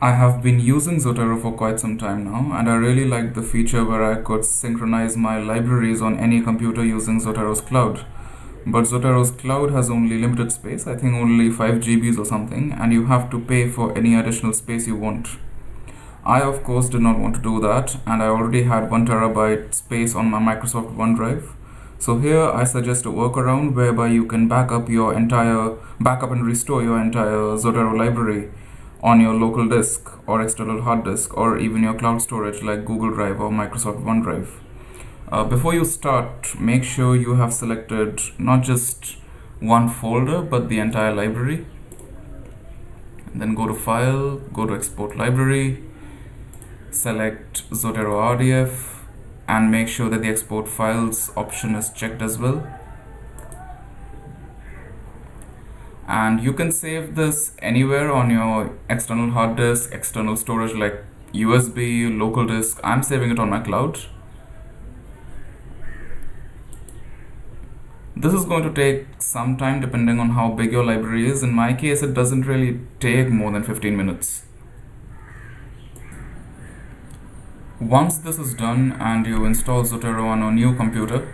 I have been using Zotero for quite some time now, and I really liked the feature where I could synchronize my libraries on any computer using Zotero's cloud. But Zotero's cloud has only limited space, I think only 5 GBs or something, and you have to pay for any additional space you want. I of course did not want to do that, and I already had 1 terabyte space on my Microsoft OneDrive. So here I suggest a workaround whereby you can back up and restore your entire Zotero library on your local disk or external hard disk or even your cloud storage like Google Drive or Microsoft OneDrive. Before you start, make sure you have selected not just one folder but the entire library. And then go to File, go to Export Library, select Zotero RDF, and make sure that the Export Files option is checked as well. And you can save this anywhere on your external hard disk, external storage like USB, local disk. I'm saving it on my cloud. This is going to take some time depending on how big your library is. In my case, it doesn't really take more than 15 minutes. Once this is done and you install Zotero on a new computer,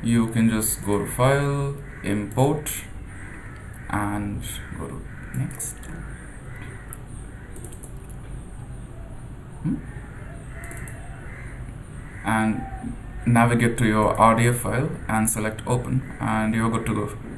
you can just go to File, Import, and go to Next. And navigate to your RDF file and select Open, and you're good to go.